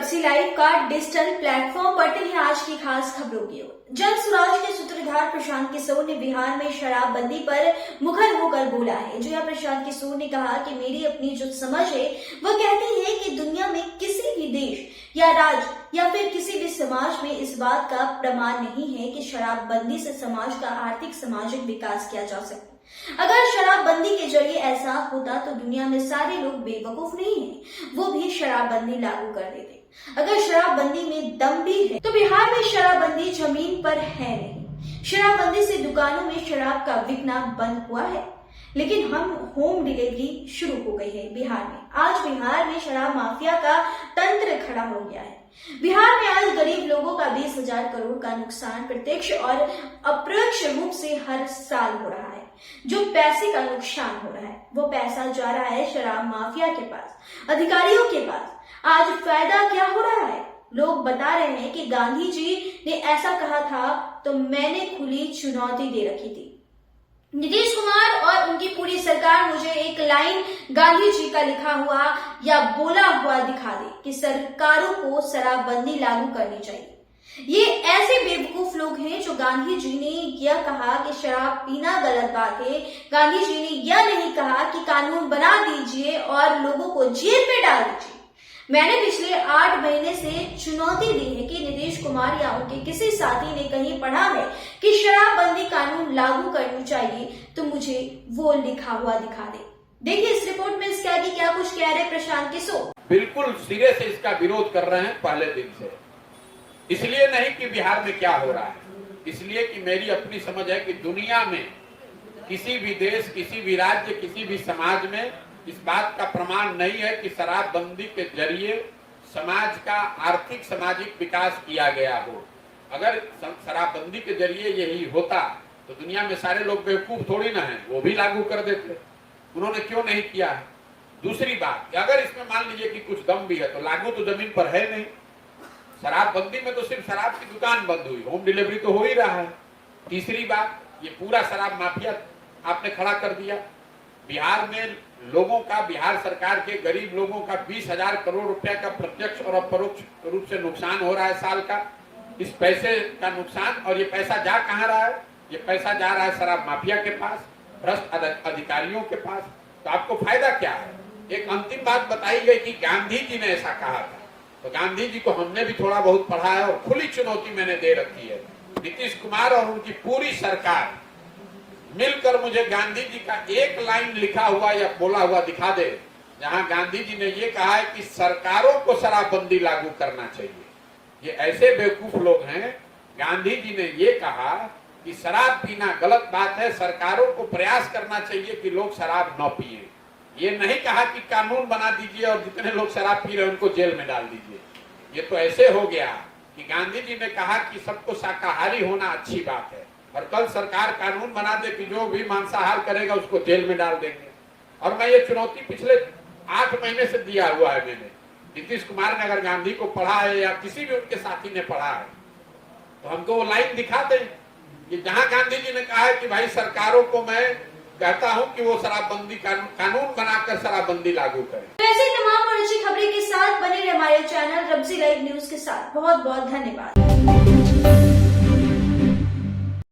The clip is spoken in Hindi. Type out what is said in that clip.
रब्सी लाइव का डिजिटल प्लेटफॉर्म पर टिली आज की खास खबरों की ओर। जन स्वराज के सूत्रधार प्रशांत किशोर ने बिहार में शराबबंदी पर मुखर होकर बोला है। जो प्रशांत किशोर ने कहा कि मेरी अपनी जो समझ है वह कहती है कि दुनिया में किसी भी देश या राज्य या फिर किसी भी समाज में इस बात का प्रमाण नहीं है कि शराबबंदी से समाज का आर्थिक सामाजिक विकास किया जा सकता। अगर शराबबंदी के जरिए ऐसा होता तो दुनिया में सारे लोग बेवकूफ नहीं हैं, वो भी शराबबंदी लागू कर देते। अगर शराबबंदी में दम भी है तो बिहार में शराबबंदी जमीन पर है नहीं। शराबबंदी से दुकानों में शराब का बिकना बंद हुआ है, लेकिन हम होम डिलीवरी शुरू हो गई है बिहार में। आज बिहार में शराब माफिया का तंत्र खड़ा हो गया है। बिहार में आज गरीब लोगों का 20,000 करोड़ का नुकसान प्रत्यक्ष और अप्रत्यक्ष रूप से हर साल हो रहा है। जो पैसे का नुकसान हो रहा है वो पैसा जा रहा है शराब माफिया के पास, अधिकारियों के पास। आज फायदा क्या हो रहा है? लोग बता रहे हैं कि गांधी जी ने ऐसा कहा था तो मैंने खुली चुनौती दे रखी थी। नीतीश कुमार और उनकी पूरी सरकार मुझे एक लाइन गांधी जी का लिखा हुआ या बोला हुआ दिखा दे कि सरकारों को शराबबंदी लागू करनी चाहिए। ये ऐसे बेवकूफ लोग हैं जो गांधी जी ने यह कहा कि शराब पीना गलत बात है। गांधी जी ने यह नहीं कहा कि कानून बना दीजिए और लोगों को जेल में डाल दीजिए। मैंने पिछले 8 महीने से चुनौती दी है कि नीतीश कुमार या उनके किसी साथी ने कहीं पढ़ा है कि शराबबंदी कानून लागू करनी चाहिए तो मुझे वो लिखा हुआ दिखा दे। देखिए इस रिपोर्ट में इसके आगे क्या कुछ कह रहे प्रशांत किशोर। बिल्कुल सिरे से इसका विरोध कर रहे हैं पहले दिन से। इसलिए नहीं कि बिहार में क्या हो रहा है, इसलिए कि मेरी अपनी समझ है कि दुनिया में किसी भी देश, किसी भी राज्य, किसी भी समाज में इस बात का प्रमाण नहीं है कि शराबबंदी के जरिए समाज का आर्थिक सामाजिक विकास किया गया हो। अगर शराबबंदी के जरिए यही होता तो दुनिया में सारे लोग बेवकूफ थोड़ी ना है, वो भी लागू कर देते। उन्होंने क्यों नहीं किया है? दूसरी बात, अगर इसमें मान लीजिए कि कुछ दम भी है तो लागू तो जमीन पर है नहीं। शराबबंदी में तो सिर्फ शराब की दुकान बंद हुई, होम डिलीवरी तो हो ही रहा है। तीसरी बात, ये पूरा शराब माफिया आपने खड़ा कर दिया। बिहार में लोगों का, बिहार सरकार के गरीब लोगों का 20,000 करोड़ रुपया का प्रत्यक्ष और अपरोक्ष रूप से नुकसान हो रहा है साल का। इस पैसे का नुकसान, और ये पैसा जा कहाँ रहा है? ये पैसा जा रहा है शराब माफिया के पास, भ्रष्ट अधिकारियों के पास। तो आपको फायदा क्या है? एक अंतिम बात बताई गई कि गांधी जी ने ऐसा कहा था, तो गांधी जी को हमने भी थोड़ा बहुत पढ़ा है और खुली चुनौती मैंने दे रखी है। नीतीश कुमार और उनकी पूरी सरकार मिलकर मुझे गांधी जी का एक लाइन लिखा हुआ या बोला हुआ दिखा दे जहां गांधी जी ने ये कहा है कि सरकारों को शराबबंदी लागू करना चाहिए। ये ऐसे बेवकूफ लोग हैं। गांधी जी ने ये कहा कि शराब पीना गलत बात है, सरकारों को प्रयास करना चाहिए कि लोग शराब न पिए। ये नहीं कहा कि कानून बना दीजिए और जितने लोग शराब पी रहे हैं उनको जेल में डाल दीजिए। ये तो ऐसे हो गया कि गांधी जी ने कहा कि सबको शाकाहारी होना अच्छी बात है और कल सरकार कानून बना दे कि जो भी मांसाहार करेगा उसको जेल में डाल देंगे। और मैं ये चुनौती पिछले 8 महीने से दिया हुआ है मैंने। नीतीश कुमार ने अगर गांधी को पढ़ा है या किसी भी उनके साथी ने पढ़ा है तो हमको वो लाइन दिखा दें कि जहां गांधी जी ने कहा है कि भाई सरकारों को मैं कहता हूं कि वो शराबबंदी कानून बनाकर शराबबंदी लागू करें। ऐसी तमाम और अच्छी खबरें के साथ बने रहे हमारे चैनल रब्सी लाइव न्यूज के साथ। बहुत बहुत धन्यवाद।